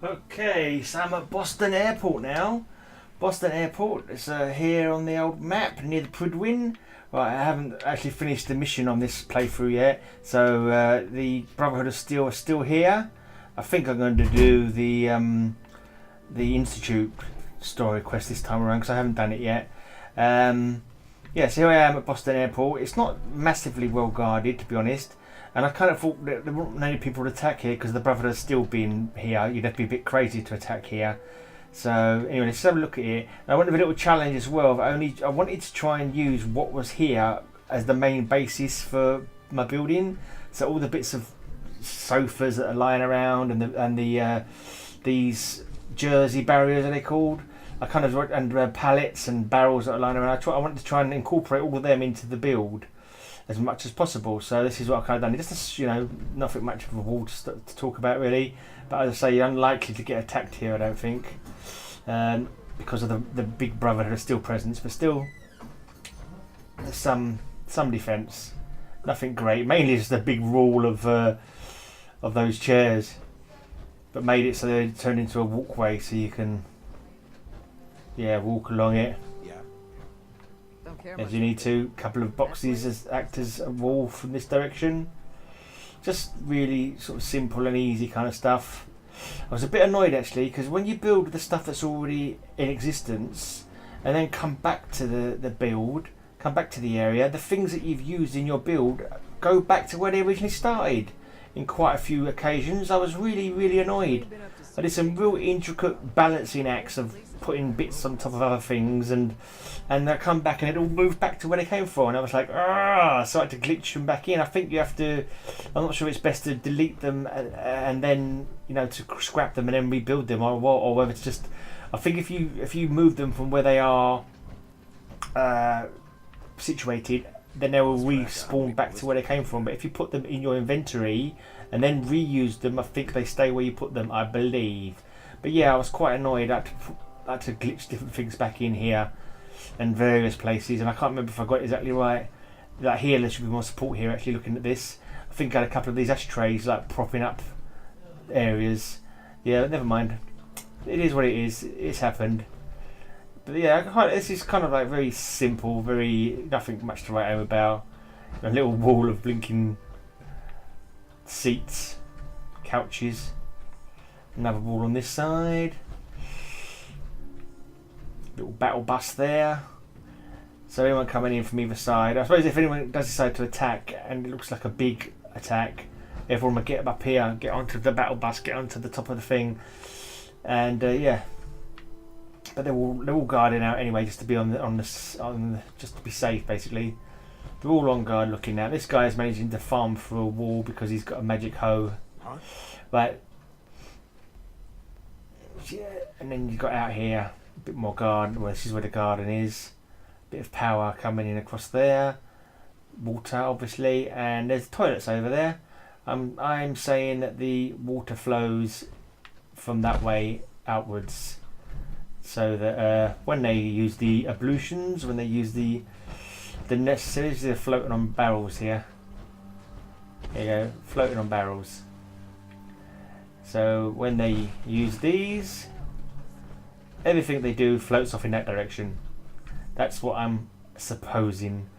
Okay, so I'm at Boston Airport now. Boston Airport is here on the old map near the Prydwen. Right, I haven't actually finished the mission on this playthrough yet, so the Brotherhood of Steel are still here. I think I'm going to do the Institute story quest this time around because I haven't done it yet. Yeah, so here I am at Boston Airport. It's not massively well guarded, to be honest. And I kind of thought that there weren't many people to attack here because the Brotherhood has still been here. You'd have to be a bit crazy to attack here. So anyway, let's have a look at it. And I went with a little challenge as well. I wanted to try and use what was here as the main basis for my building. So all the bits of sofas that are lying around and these Jersey barriers, are they called? I kind of and pallets and barrels that are lying around. I wanted to try and incorporate all of them into the build as much as possible. So this is what I've kind of done. It's just, nothing much of a wall to talk about really. But as I say, you're unlikely to get attacked here, I don't think, because of the big Brotherhood of Steel presence. But still, there's some defence. Nothing great. Mainly just the big rule of those chairs, but made it so they turned into a walkway, so you can walk along it. As you need to, a couple of boxes as act as a wall from this direction. Just really sort of simple and easy kind of stuff. I was a bit annoyed actually because when you build the stuff that's already in existence and then come back to the build, come back to the area, the things that you've used in your build go back to where they originally started in quite a few occasions. I was really annoyed. I did some real intricate balancing acts of putting bits on top of other things and they come back and it all moved back to where they came from, and I was like, so I had to glitch them back in. I think you have to, I'm not sure it's best to delete them and then to scrap them and then rebuild them, or whether it's just, I think if you move them from where they are situated, then they will respawn back to where they came from. But if you put them in your inventory and then reuse them, I think they stay where you put them, I believe. But yeah, I was quite annoyed. I had to glitch different things back in here and various places, and I can't remember if I got it exactly right. Like here, there should be more support here. Actually, looking at this, I think I had a couple of these ashtrays like propping up areas. Yeah, never mind. It is what it is. It's happened. But yeah, this is kind of like very simple, very nothing much to write home about. A little wall of blinking seats, couches. Another wall on this side. Little battle bus there. So anyone coming in from either side. I suppose if anyone does decide to attack and it looks like a big attack, everyone will get up here, get onto the battle bus, get onto the top of the thing, and but they're all guarding out anyway, just to be just to be safe basically. They're all on guard looking now. This guy is managing to farm through a wall because he's got a magic hoe. But yeah, and then you've got out here a bit more garden. Well, this is where the garden is. Bit of power coming in across there. Water, obviously, and there's toilets over there. I'm saying that the water flows from that way outwards, so that when they use the ablutions, when they use the necessaries, they're floating on barrels here. There you go, floating on barrels. So when they use these, everything they do floats off in that direction. That's what I'm supposing.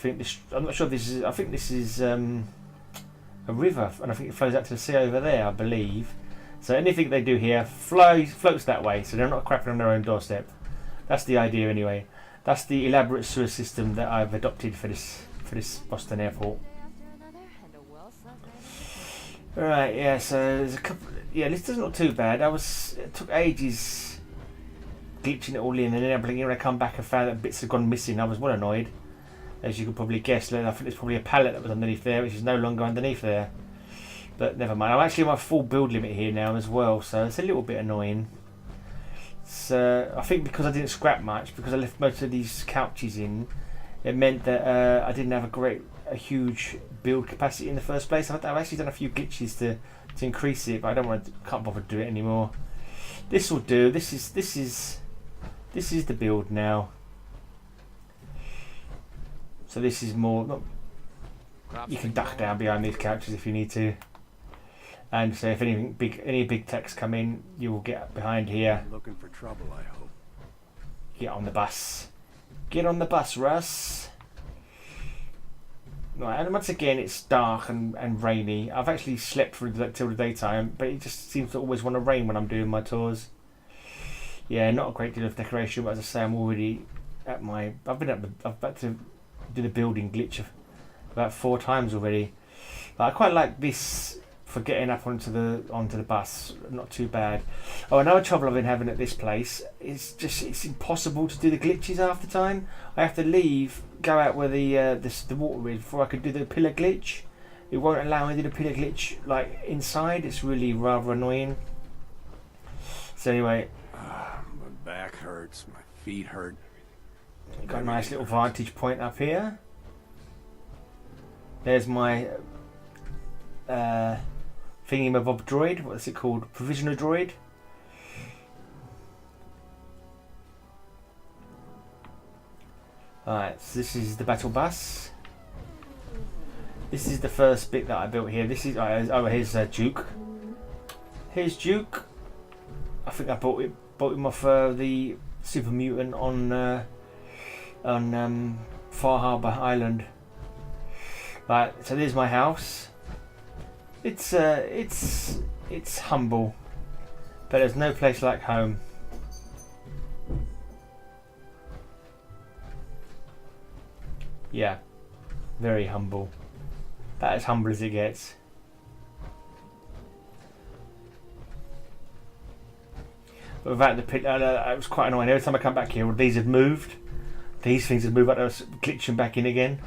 I'm not sure if this is. I think this is a river, and I think it flows out to the sea over there, I believe. So anything they do here floats that way, so they're not crapping on their own doorstep. That's the idea anyway. That's the elaborate sewer system that I've adopted for this Boston Airport. Right, yeah. So there's a couple. Yeah, this doesn't look too bad. It took ages glitching it all in, and then when I come back and found that bits had gone missing, I was well annoyed, as you could probably guess. I think there's probably a pallet that was underneath there, which is no longer underneath there. But never mind. I'm actually on my full build limit here now as well, so it's a little bit annoying. So I think because I didn't scrap much, because I left most of these couches in, it meant that I didn't have a huge build capacity in the first place. I've actually done a few glitches to increase it, but can't bother to do it anymore. This will do. This is the build now. So this is more. You can duck down behind these couches if you need to. And so if any big techs come in, you will get behind here. Looking for trouble, I hope. Get on the bus. Get on the bus, Russ. Right, and once again it's dark and rainy. I've actually slept through till the daytime, but it just seems to always want to rain when I'm doing my tours. Yeah, not a great deal of decoration, but as I say, I'm already at my... I've had to do the building glitch about 4 times already. But I quite like this for getting up onto the bus. Not too bad. Oh, another trouble I've been having at this place is just it's impossible to do the glitches half the time. I have to leave, go out where the water is before I could do the pillar glitch. It won't allow me to do the pillar glitch like inside. It's really rather annoying. So anyway, My back hurts, my feet hurt. got a nice little vantage point up here. There's my thingy-mabob droid. What's it called? Provisional droid. Alright, so this is the battle bus. This is the first bit that I built here. This is here's Duke. Here's Duke. I think I bought him off the Super Mutant on Far Harbour Island. Right, so there's my house. It's humble, but there's no place like home. Yeah, very humble. About as humble as it gets. But without the pit, it was quite annoying. Every time I come back here, these have moved. These things have moved. I was glitching back in again.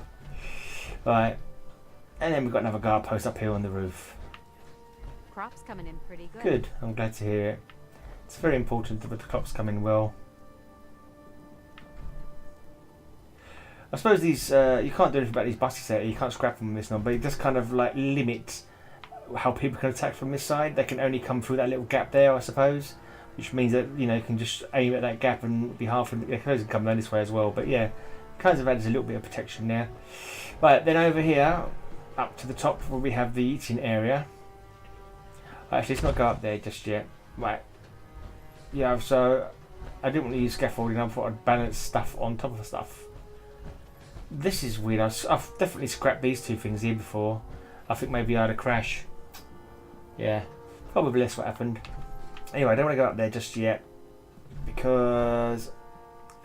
Right, and then we've got another guard post up here on the roof. Crop's coming in pretty good. Good. I'm glad to hear it. It's very important that the crops come in well. I suppose these you can't do anything about these buses there. You can't scrap them on this one, but it does kind of like limit how people can attack from this side. They can only come through that little gap there, I suppose, which means that you can just aim at that gap and be half. They can come down this way as well. But yeah, kind of adds a little bit of protection there. Right, then over here, up to the top where we have the eating area. Actually, let's not go up there just yet. Right. Yeah, so I didn't want to use scaffolding. I thought I'd balance stuff on top of stuff. This is weird. I've definitely scrapped these 2 things here before. I think maybe I had a crash. Yeah, probably that's what happened. Anyway, I don't want to go up there just yet because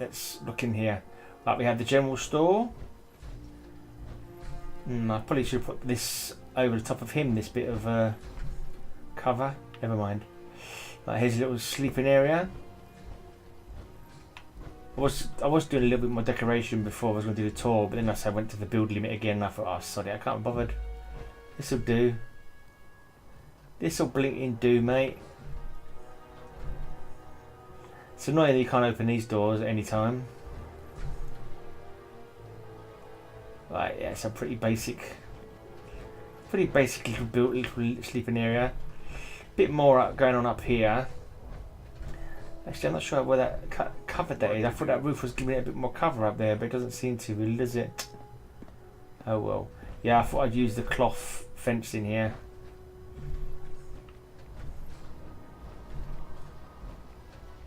let's look in here. Right, we have the general store. I probably should put this over the top of him. This bit of cover. Never mind. Right, here's a little sleeping area. I was doing a little bit more decoration before I was going to do the tour, but then I went to the build limit again and I thought, oh sorry, I can't be bothered. This'll do. This'll blinking do, mate. It's annoying that you can't open these doors at any time. Right, yeah, it's a pretty basically built little sleeping area. Bit more going on up here. Actually, I'm not sure where that cover that is. I thought that roof was giving it a bit more cover up there, but it doesn't seem to, really, does it? Oh well. Yeah, I thought I'd use the cloth fencing here.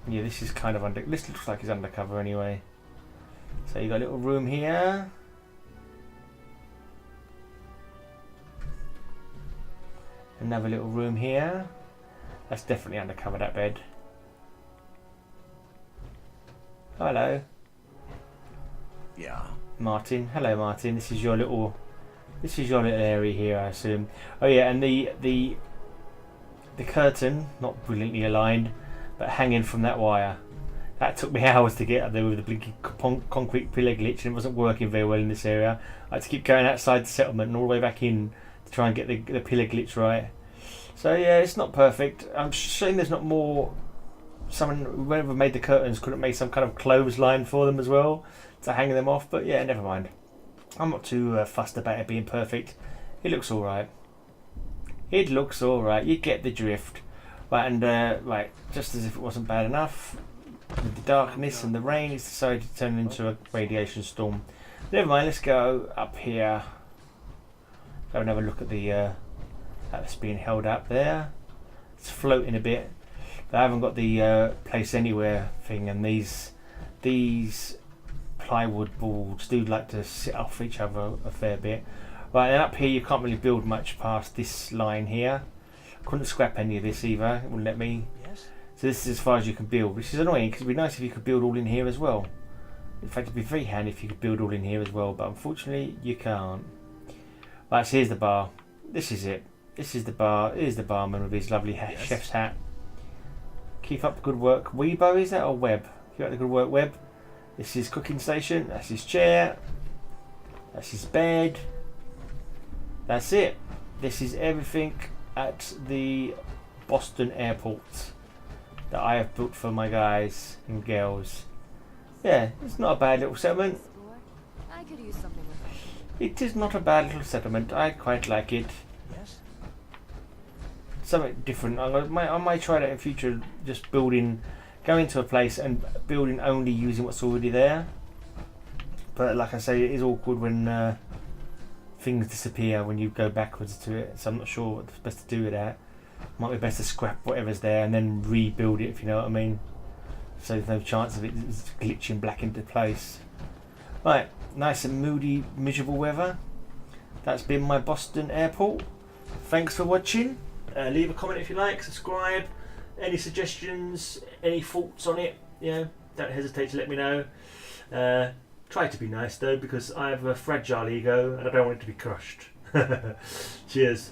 Yeah, this is kind of under. This looks like it's undercover anyway. So you got a little room here. Another little room here. That's definitely undercover, that bed. Hello. Yeah. Martin. Hello, Martin. This is your little area here, I assume. Oh yeah, and the curtain, not brilliantly aligned, but hanging from that wire. That took me hours to get up there with the blinking concrete pillar glitch, and it wasn't working very well in this area. I had to keep going outside the settlement and all the way back in to try and get the pillar glitch right. So yeah, it's not perfect. I'm showing there's not more. Someone, whoever made the curtains, could have made some kind of clothesline for them as well to hang them off. But yeah, never mind. I'm not too fussed about it being perfect. It looks all right. It looks all right. You get the drift. Right, and right, just as if it wasn't bad enough, with the darkness and the rain, it's decided to turn into a radiation storm. Never mind. Let's go up here. Go and have a look at the That's being held up there. It's floating a bit. But I haven't got the place anywhere thing, and these plywood boards do like to sit off each other a fair bit. Right, and up here you can't really build much past this line here. Couldn't scrap any of this either, it wouldn't let me. Yes? So this is as far as you can build, which is annoying because it'd be nice if you could build all in here as well. In fact, it'd be very handy if you could build all in here as well, but unfortunately you can't. Right, so here's the bar. This is it. This is the bar. Here's the barman with his lovely chef's hat. Keep up the good work. Weibo, is that, or Webb? Keep up the good work, Webb. This is his cooking station. That's his chair. That's his bed. That's it. This is everything at the Boston airport that I have built for my guys and girls. Yeah, it's not a bad little settlement. Explore. I could use something with that. It is not a bad little settlement. I quite like it. Yes? Something different. I might try that in future. Just building, going to a place and building only using what's already there. But like I say, it is awkward when things disappear when you go backwards to it. So I'm not sure what's best to do with that. Might be best to scrap whatever's there and then rebuild it, if you know what I mean. So there's no chance of it glitching back into place. Right, nice and moody, miserable weather. That's been my Boston airport. Thanks for watching. Leave a comment if you like, subscribe. Any suggestions, any thoughts on it, you know, don't hesitate to let me know. Try to be nice though, because I have a fragile ego and I don't want it to be crushed. Cheers.